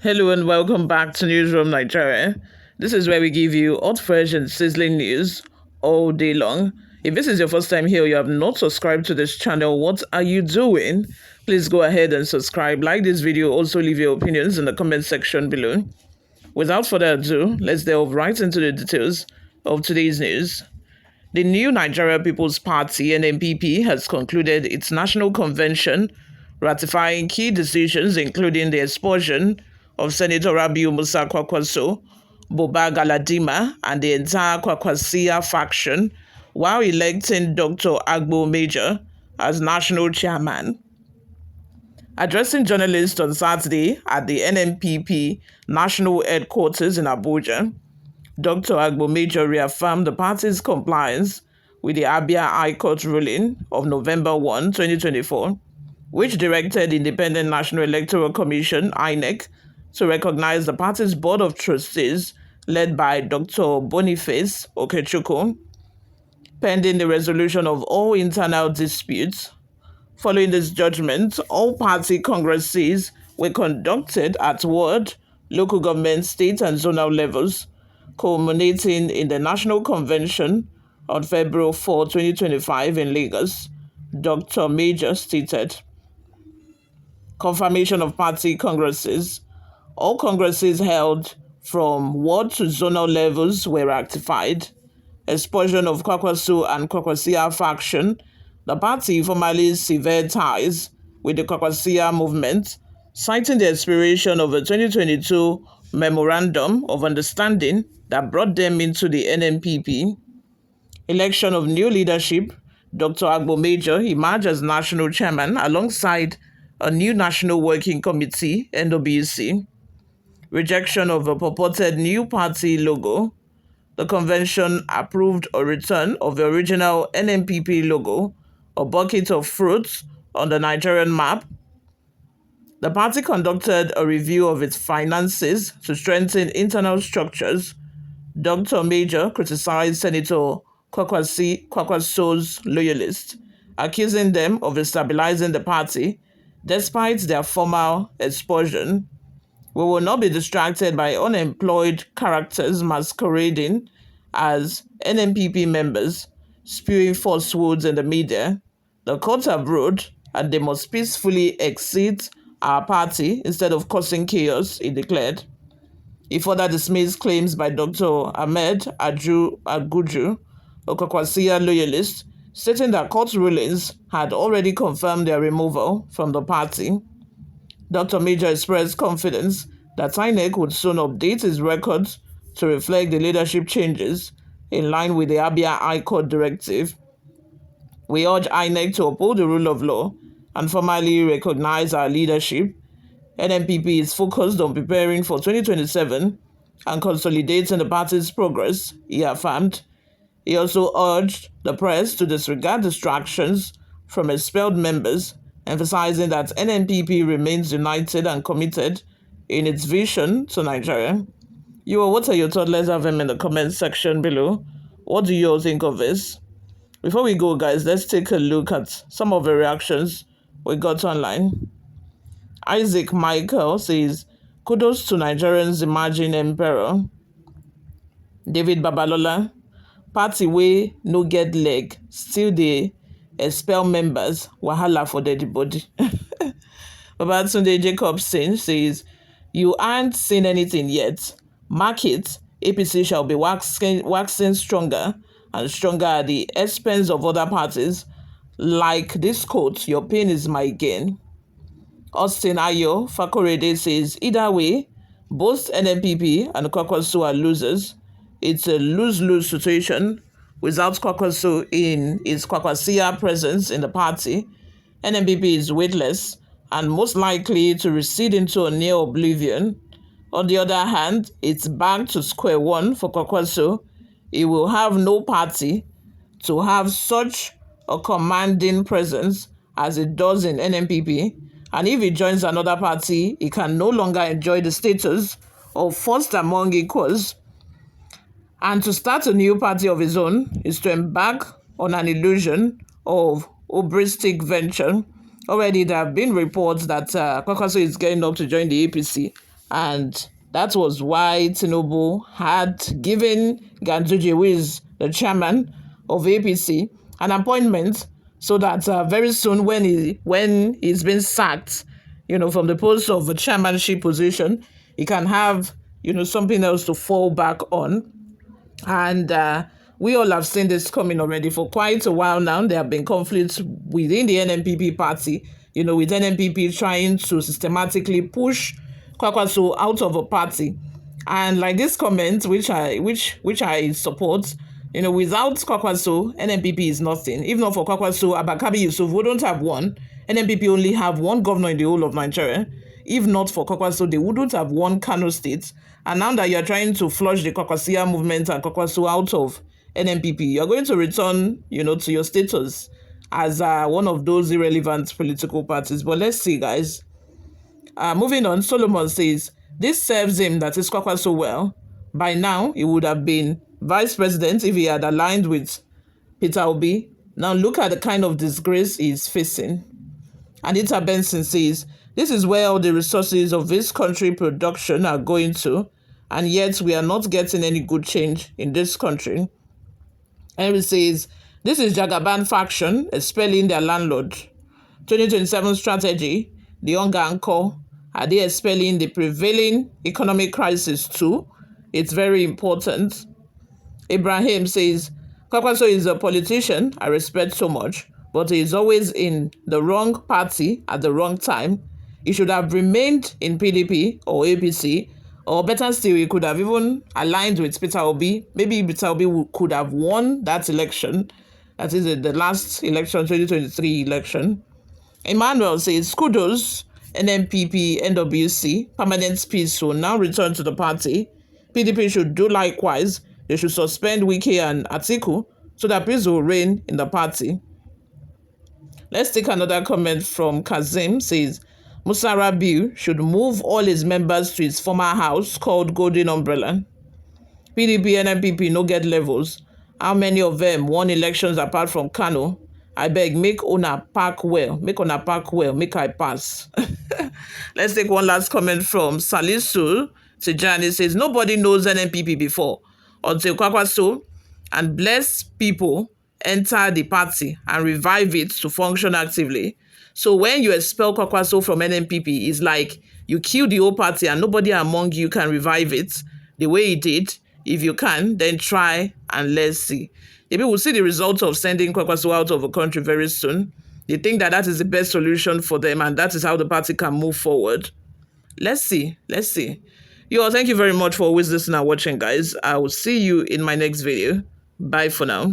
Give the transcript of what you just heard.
Hello and welcome back to Newsroom Nigeria. This is where we give you hot, fresh, and sizzling news all day long. If this is your first time here, you have not subscribed to this channel, what are you doing? Please go ahead and subscribe, like this video, also leave your opinions in the comment section below. Without further ado, let's delve right into the details of today's news. The new Nigeria People's Party, Nnpp, has concluded its national convention, ratifying key decisions including the expulsion of Senator Rabiu Musa Kwankwaso, Buba Galadima, and the entire KWAKWASIYYA faction, while electing Dr. Agbo Major as national chairman. Addressing journalists on Saturday at the Nnpp national headquarters in Abuja, Dr. Agbo Major reaffirmed the party's compliance with the Abia High Court ruling of November 1, 2024, which directed the Independent National Electoral Commission, INEC, to recognize the party's Board of Trustees, led by Dr. Boniface Okechukwu, pending the resolution of all internal disputes. Following this judgment, all party congresses were conducted at ward, local government, state, and zonal levels, culminating in the National Convention on February 4, 2025 in Lagos, Dr. Major stated. Confirmation of party congresses. All congresses held from ward to zonal levels were ratified. Expulsion of Kwankwaso and KWAKWASIYYA faction. The party formally severed ties with the KWAKWASIYYA movement, citing the expiration of a 2022 Memorandum of Understanding that brought them into the Nnpp. Election of new leadership. Dr. Agbo Major emerged as national chairman alongside a new National Working Committee, NWC. Rejection of a purported new party logo. The convention approved a return of the original Nnpp logo, a bucket of fruits on the Nigerian map. The party conducted a review of its finances to strengthen internal structures. Dr. Major criticized Senator Kwankwaso's loyalists, accusing them of destabilizing the party despite their formal expulsion. We will not be distracted by unemployed characters masquerading as Nnpp members, spewing falsehoods in the media. The courts have ruled, and they must peacefully exit our party instead of causing chaos, he declared. He further dismissed claims by Dr. Ahmed Aguju, a KWAKWASIYYA loyalist, stating that court rulings had already confirmed their removal from the party. Dr. Major expressed confidence that INEC would soon update its records to reflect the leadership changes in line with the Abia High Court directive. We urge INEC to uphold the rule of law and formally recognize our leadership. Nnpp is focused on preparing for 2027 and consolidating the party's progress, he affirmed. He also urged the press to disregard distractions from expelled members, emphasizing that Nnpp remains united and committed in its vision to Nigeria. What are your thoughts? Let's have them in the comment section below. What do you all think of this? Before we go, guys, let's take a look at some of the reactions we got online. Isaac Michael says, kudos to Nigerians emerging emperor. David Babalola, party wey no get leg, still dey expel members, wahala for dead body. Babatunde Jacobson says, you aren't seen anything yet. Mark it, APC shall be waxing stronger and stronger at the expense of other parties. Like this quote, your pain is my gain. Austin Ayo Fakorede says, either way, both Nnpp and Kwankwaso are losers. It's a lose-lose situation. Without Kwankwaso in his KWAKWASIYYA presence in the party, Nnpp is weightless and most likely to recede into a near oblivion. On the other hand, it's back to square one for Kwankwaso. He will have no party to have such a commanding presence as it does in Nnpp. And if he joins another party, he can no longer enjoy the status of first among equals. And to start a new party of his own is to embark on an illusion of hubristic venture. Already there have been reports that Kwankwaso is getting up to join the APC And that was why Tinubu had given Ganduje, who is the chairman of APC, an appointment so that very soon when he's been sacked, from the post of a chairmanship position, he can have, something else to fall back on. And we all have seen this coming already for quite a while now. There have been conflicts within the Nnpp party, with Nnpp trying to systematically push Kwakwaso out of a party. And like this comment, which I support, without Kwakwaso, Nnpp is nothing. If not for Kwakwaso, Abakabi Yusuf wouldn't have won. Nnpp only have one governor in the whole of Nigeria. If not for Kwankwaso, they wouldn't have won Kano State. And now that you're trying to flush the KWAKWASIYYA movement and Kwankwaso out of Nnpp, you're going to return, to your status as one of those irrelevant political parties. But let's see, guys. Moving on, Solomon says, this serves him, that is Kwakwaso, well. By now, he would have been vice president if he had aligned with Peter Obi. Now look at the kind of disgrace he's facing. Anita Benson says, this is where all the resources of this country production are going to, and yet we are not getting any good change in this country. Henry says, this is Jagaban faction expelling their landlord. 2027 strategy, the hunger anchor, are they expelling the prevailing economic crisis too? It's very important. Ibrahim says, Kwakwaso is a politician I respect so much, but he is always in the wrong party at the wrong time. He should have remained in PDP or APC, or better still, he could have even aligned with Peter Obi. Maybe Peter Obi could have won that election. That is the last election, 2023 election. Emmanuel says, kudos, Nnpp, NWC, permanent peace will now return to the party. PDP should do likewise. They should suspend Wike and Atiku so that peace will reign in the party. Let's take another comment from Kazim. Says, Musa Rabiu should move all his members to his former house called Golden Umbrella. PDP and NPP no get levels. How many of them won elections apart from Kano? I beg, make una pack well. Make I pass. Let's take one last comment from Salisu Tijani. Says, nobody knows NPP before until Kwakwaso and blessed people enter the party and revive it to function actively. So when you expel Kwakwaso from NNPP, it's like you kill the whole party and nobody among you can revive it the way he did. If you can, then try and let's see. Maybe we'll see the results of sending Kwakwaso out of the country very soon. They think that is the best solution for them and that is how the party can move forward. Let's see. You all, thank you very much for always listening and watching, guys. I will see you in my next video. Bye for now.